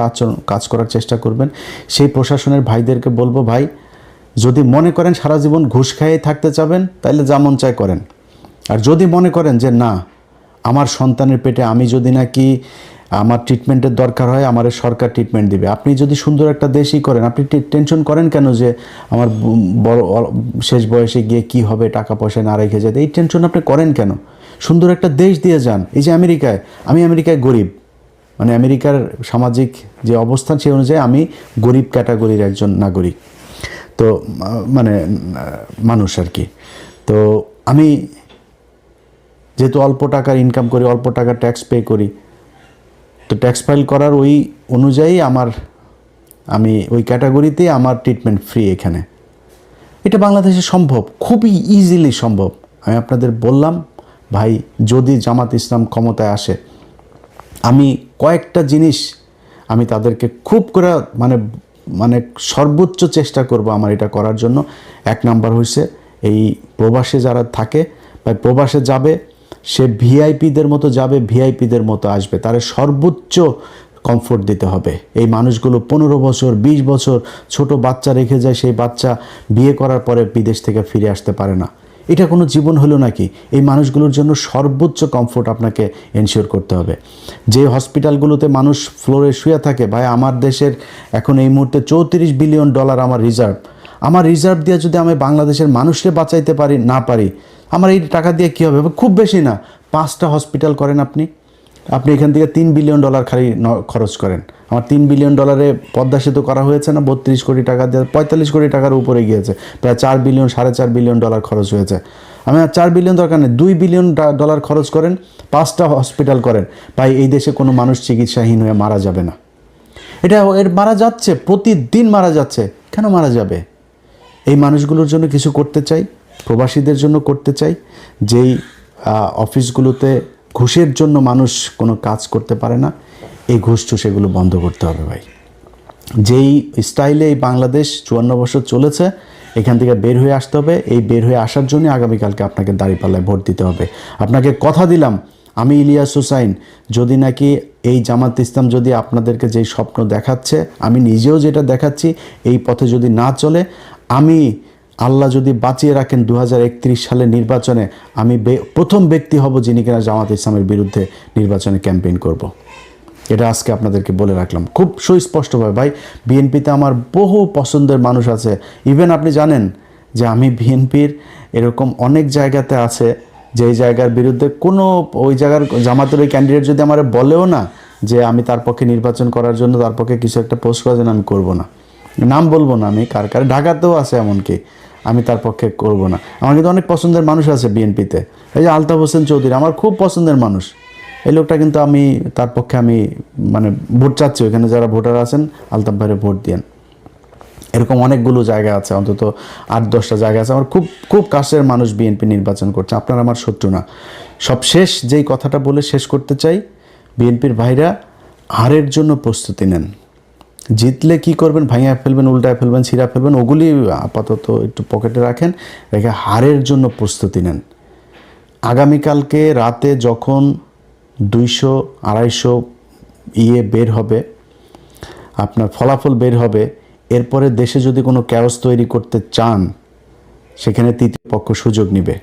কাজ করার চেষ্টা করবেন, সেই প্রশাসনের ভাইদেরকে বলবো, ভাই যদি মনে করেন সারা জীবন ঘুষ খাইয়ে থাকতে চাবেন তাহলে যা মন চায় করেন। আর যদি মনে করেন যে না, আমার সন্তানের পেটে আমি যদি নাকি আমার ট্রিটমেন্টের দরকার হয়, আমার সরকার ট্রিটমেন্ট দিবে, আপনি যদি সুন্দর একটা দেশই করেন, আপনি টেনশন করেন কেন যে আমার বড় শেষ বয়সে গিয়ে কি হবে, টাকা পয়সা না রেখে যেতে, এই টেনশন আপনি করেন কেন? সুন্দর একটা দেশ দিয়ে যান। এই যে আমি আমেরিকায় গরিব, মানে আমেরিকার সামাজিক যে অবস্থান সেই অনুযায়ী আমি গরিব ক্যাটাগরির একজন নাগরিক, তো মানে মানুষ আর কি। তো আমি যেহেতু অল্প টাকার ইনকাম করি, অল্প টাকা ট্যাক্স পে করি, তো ট্যাক্স ফাইল করার ওই অনুযায়ী আমি ওই ক্যাটাগরিতে আমার ট্রিটমেন্ট ফ্রি এখানে। এটা বাংলাদেশে সম্ভব, খুবই ইজিলি সম্ভব। আমি আপনাদের বললাম ভাই, যদি জামাত ইসলাম ক্ষমতায় আসে, আমি কয়েকটা জিনিস আমি তাদেরকে খুব করে মানে সর্বোচ্চ চেষ্টা করব আমার এটা করার জন্য। 1 নাম্বার হচ্ছে এই প্রবাসে যারা থাকে বা প্রবাসে যাবে, সে ভিআইপিদের মতো যাবে, ভিআইপিদের মতো আসবে, তার সর্বোচ্চ কমফোর্ট দিতে হবে। এই মানুষগুলো 15 বছর 20 বছর ছোট বাচ্চা রেখে যায়, সেই বাচ্চা বিয়ে করার পরে বিদেশ থেকে ফিরে আসতে পারে না। এটা কোনো জীবন হলো নাকি? এই মানুষগুলোর জন্য সর্বোচ্চ কমফোর্ট আপনাকে এনশিওর করতে হবে। যে হসপিটালগুলোতে মানুষ ফ্লোরে শুয়ে থাকে, ভাই আমার দেশের এখন এই মুহূর্তে $34 বিলিয়ন আমার রিজার্ভ দিয়ে যদি আমি বাংলাদেশের মানুষকে বাঁচাইতে না পারি, আমার এই টাকা দিয়ে কী হবে? খুব বেশি না, 5টা হসপিটাল করেন আপনি এখান থেকে $3 বিলিয়ন খালি খরচ করেন। আমার $3 বিলিয়ন পদ্মা সেতু করা হয়েছে না, 32 কোটি টাকা দিয়ে 45 কোটি টাকার উপরে গিয়েছে, প্রায় $4 বিলিয়ন $4.5 বিলিয়ন খরচ হয়েছে। আমি আর $4 বিলিয়ন দরকার নেই, $2 বিলিয়ন খরচ করেন, 5টা হসপিটাল করেন। ভাই এই দেশে কোনো মানুষ চিকিৎসাহীন হয়ে মারা যাবে না। মারা যাচ্ছে, প্রতিদিন মারা যাচ্ছে, কেন মারা যাবে? এই মানুষগুলোর জন্য কিছু করতে চাই, প্রবাসীদের জন্য করতে চাই। যেই অফিসগুলোতে ঘুষের জন্য মানুষ কোনো কাজ করতে পারে না, এই ঘুষ এগুলো বন্ধ করতে হবে ভাই। যেই স্টাইলে এই বাংলাদেশ 54 বছর চলেছে, এখান থেকে বের হয়ে আসতে হবে। এই বের হয়ে আসার জন্য আগামীকালকে আপনাকে দাঁড়িপাল্লায় ভোট দিতে হবে। আপনাকে কথা দিলাম, আমি ইলিয়াস হুসাইন, যদি নাকি এই জামাত ইসলাম যদি আপনাদেরকে যেই স্বপ্ন দেখাচ্ছে, আমি নিজেও যেটা দেখাচ্ছি, এই পথে যদি না চলে, আমি আল্লাহ যদি বাঁচিয়ে রাখেন 2031 সালের নির্বাচনে আমি প্রথম ব্যক্তি হব যিনি কিনা জামাত ইসলামের বিরুদ্ধে নির্বাচনে ক্যাম্পেইন করব। এটা আজকে আপনাদেরকে বলে রাখলাম খুব সুস্পষ্টভাবে। ভাই, বিএনপিতে আমার বহু পছন্দের মানুষ আছে। ইভেন আপনি জানেন যে আমি বিএনপির এরকম অনেক জায়গাতে আছে যেই জায়গার বিরুদ্ধে কোনো ওই জায়গার জামাতের ওই ক্যান্ডিডেট যদি আমার বলেও না যে আমি তার পক্ষে নির্বাচন করার জন্য তার পক্ষে কিছু একটা পোস্ট করার জন্য আমি করবো না, নাম বলবো না আমি কার, ঢাকাতেও আছে এমনকি, আমি তার পক্ষে করব না। আমার কিন্তু অনেক পছন্দের মানুষ আছে বিএনপিতে। এই যে আলতাফ হোসেন চৌধুরী আমার খুব পছন্দের মানুষ, এই লোকটা কিন্তু আমি তার পক্ষে আমি মানে ভোট চাচ্ছি। ওইখানে যারা ভোটার আছেন আলতাফ ভাইরে ভোট দিয়েন। এরকম অনেকগুলো জায়গা আছে, অন্তত 8-10টা জায়গা আছে আমার খুব খুব কাছের মানুষ বিএনপি নির্বাচন করছে। আপনারা আমার শত্রু না। সবশেষ যেই কথাটা বলে শেষ করতে চাই, বিএনপির ভাইরা হারের জন্য প্রস্তুতি নেন। জিতলে কি করবেন? ভাঙিয়ে ফেলবেন, উল্টায় ফেলবেন, ছিঁড়া ফেলবেন, ওগুলি আপাতত একটু পকেটে রাখেন, রেখে হারের জন্য প্রস্তুতি নেন। আগামীকালকে রাতে যখন 200-250 বের হবে, আপনার ফলাফল বের হবে, এরপরে দেশে যদি কোনো ক্যাওস তৈরি করতে চান সেখানে তৃতীয় পক্ষ সুযোগ নেবে।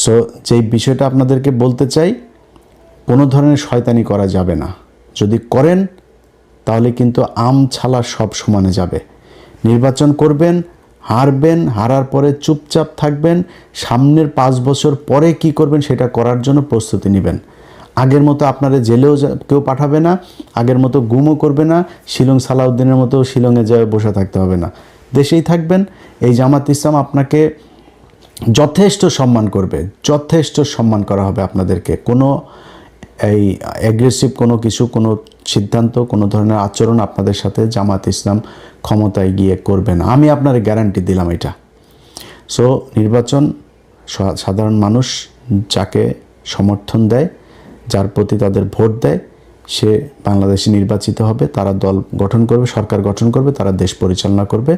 সো যেই বিষয়টা আপনাদেরকে বলতে চাই, কোনো ধরনের শয়তানি করা যাবে না। যদি করেন তাহলে কিন্তু আম ছালা সব সমানে যাবে। নির্বাচন করবেন, হারবেন, হারার পরে চুপচাপ থাকবেন, সামনের 5 বছর পরে কি করবেন সেটা করার জন্য প্রস্তুতি নেবেন। আগের মতো আপনারা জেলেও কেউ পাঠাবে না, আগের মতো গুমও করবে না, শিলং সালাউদ্দিনের মতো শিলংয়ে যায় বসে থাকতে হবে না, দেশেই থাকবেন। এই জামাত ইসলাম আপনাকে যথেষ্ট সম্মান করবে, যথেষ্ট সম্মান করা হবে আপনাদেরকে। কোনো এই অ্যাগ্রেসিভ কোনো কিছু, কোনো সিদ্ধান্ত, কোনো ধরনের আচরণ আপনাদের সাথে জামাত ইসলাম ক্ষমতায় গিয়ে করবে না, আমি আপনার গ্যারান্টি দিলাম এটা। সো নির্বাচন সাধারণ মানুষ যাকে সমর্থন দেয়, যার প্রতি তাদের ভোট দেয়, সে বাংলাদেশে নির্বাচিত হবে। তারা দল গঠন করবে, সরকার গঠন করবে, তারা দেশ পরিচালনা করবে,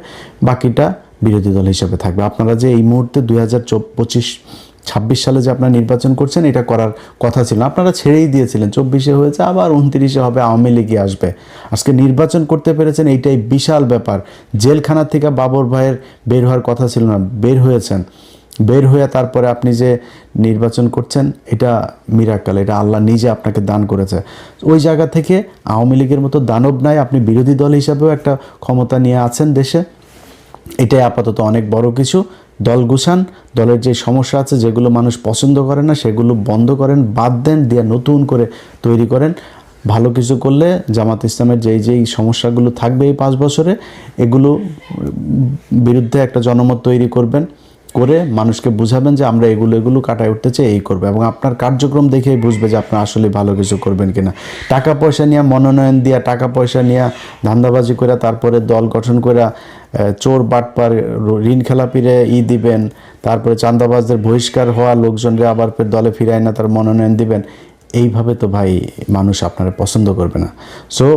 বাকিটা বিরোধী দল হিসেবে থাকবে। আপনারা যে এই মুহূর্তে 2025-26 সালে যে আপনারা নির্বাচন করছেন, এটা করার কথা ছিল, আপনারা ছেড়েই দিয়েছিলেন। 24-এ হয়েছে, আবার 29-এ হবে, আওয়ামী লীগই আসবে। আজকে নির্বাচন করতে পেরেছেন, এইটাই বিশাল ব্যাপার। জেলখানা থেকে বাবর ভাইয়ের বের হওয়ার কথা ছিল না, বের হয়েছেন। বের হয়ে তারপরে আপনি যে নির্বাচন করছেন, এটা মিরাক্কেল, এটা আল্লাহ নিজে আপনাকে দান করেছে। ওই জায়গা থেকে আওয়ামী লীগের মতো দানব নাই, আপনি বিরোধী দল হিসাবেও একটা ক্ষমতা নিয়ে আছেন দেশে, এটাই আপাতত অনেক বড় কিছু। দল গুছান, দলের যে সমস্যা আছে, যেগুলো মানুষ পছন্দ করে না সেগুলো বন্ধ করেন, বাদ দেন, দিয়ে নতুন করে তৈরি করেন। ভালো কিছু করলে জামাত ইসলামের যেই সমস্যাগুলো থাকবে এই 5 বছরে, এগুলো বিরুদ্ধে একটা জনমত তৈরি করবেন, করে মানুষকে বুঝাবেন যে আমরা এগুলো কাটায় উঠতে চাই, এই করবে, এবং আপনার কার্যক্রম দেখেই বুঝবে যে আপনি আসলে ভালো কিছু করবেন কিনা। টাকা পয়সা নিয়ে, মনোনয়ন দিয়া, টাকা পয়সা নিয়ে ধান্দাবাজি করে তারপরে দল গঠন করে চোর বাটপার ঋণ খেলাপিরে দিবেন, তারপরে চাঁদাবাজদের বহিষ্কার হওয়া লোকজনরা আবার ফের দলে ফিরায় না তার মনোনয়ন দিবেন, এইভাবে তো ভাই মানুষ আপনারা পছন্দ করবে না। সো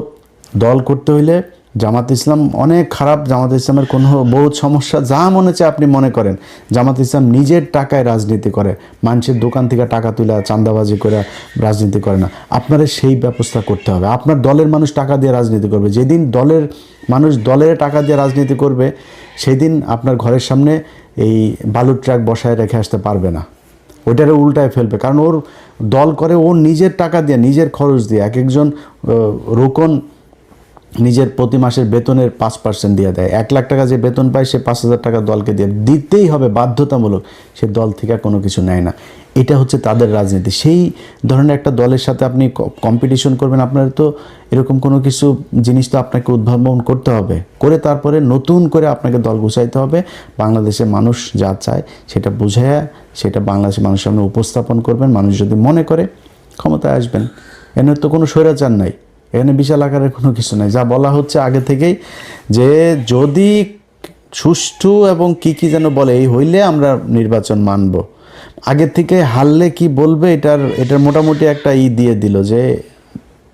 দল করতে হইলে জামাত ইসলাম অনেক খারাপ, জামাত ইসলামের কোনো বহুত সমস্যা, যা মনে চায় আপনি মনে করেন। জামাত ইসলাম নিজের টাকায় রাজনীতি করে, মানুষের দোকান থেকে টাকা তুলে চাঁদাবাজি করে রাজনীতি করে না। আপনারা সেই ব্যবস্থা করতে হবে। আপনার দলের মানুষ টাকা দিয়ে রাজনীতি করবে, যেদিন দলের মানুষ দলের টাকা দিয়ে রাজনীতি করবে সেদিন আপনার ঘরের সামনে এই বালুর ট্রাক বসায় রেখে আসতে পারবে না, ওইটারে উল্টায় ফেলবে। কারণ ওর দল করে ওর নিজের টাকা দিয়ে, নিজের খরচ দিয়ে। এক একজন রোকন নিজের প্রতি মাসের বেতনের 5% দিয়ে দেয়। 1 লাখ টাকা যে বেতন পায় সে 5,000 টাকা দলকে দিয়ে দিতেই হবে, বাধ্যতামূলক। সে দল থেকে কোনো কিছু নেয় না। এটা হচ্ছে তাদের রাজনীতি। সেই ধরনের একটা দলের সাথে আপনি কম্পিটিশন করবেন, আপনার তো এরকম কোনো কিছু জিনিস তো আপনাকে উদ্ভাবন করতে হবে, করে তারপরে নতুন করে আপনাকে দল গুছাইতে হবে। বাংলাদেশের মানুষ যা চায় সেটা বুঝাইয়া সেটা বাংলাদেশের মানুষের সামনে উপস্থাপন করবেন। মানুষ যদি মনে করে ক্ষমতায় আসবেন, এর তো কোনো স্বৈরাচার নাই, এখানে বিশাল আকারের কোনো কিছু নাই। যা বলা হচ্ছে আগে থেকেই যে যদি সুষ্ঠু এবং কি যেন বলে, এই হইলে আমরা নির্বাচন মানব। আগে থেকে হারলে কি বলবে, এটার মোটামুটি একটা দিয়ে দিল যে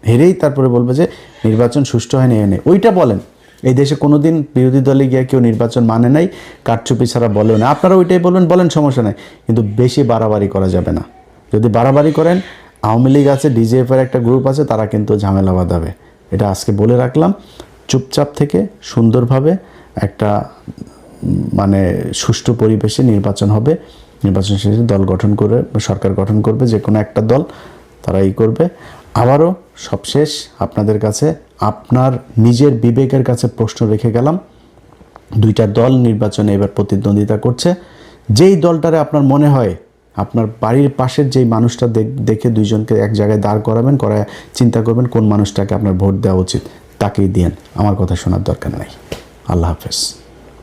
হেরেই তারপরে বলবে যে নির্বাচন সুষ্ঠু হয়নি এনে ওইটা বলেন। এই দেশে কোনোদিন বিরোধী দলে গিয়ে কেউ নির্বাচন মানে নাই, কারচুপি ছাড়া বলেও না। আপনারা ওইটাই বলবেন, বলেন, সমস্যা নাই, কিন্তু বেশি বাড়াবাড়ি করা যাবে না। যদি বাড়াবাড়ি করেন, আওয়ামী লীগ আছে, ডিজিএফের একটা গ্রুপ আছে, তারা কিন্তু ঝামেলা বাঁধাবে। এটা আজকে বলে রাখলাম। চুপচাপ থেকে সুন্দরভাবে একটা মানে সুষ্ঠু পরিবেশে নির্বাচন হবে। নির্বাচন শেষে দল গঠন করে সরকার গঠন করবে, যে কোনো একটা দল তারা করবে। আবারও সবশেষ আপনাদের কাছে আপনার নিজের বিবেকের কাছে প্রশ্ন রেখে গেলাম। দুইটা দল নির্বাচনে এবার প্রতিদ্বন্দ্বিতা করছে। যেই দলটারে আপনার মনে হয় আপনার বাড়ির পাশের যেই মানুষটা দেখে দুইজনকে এক জায়গায় দাঁড় করাবেন, করায় চিন্তা করবেন কোন মানুষটাকে আপনার ভোট দেওয়া উচিত, তাকেই দিয়েন। আমার কথা শোনার দরকার নাই। আল্লাহ হাফেজ।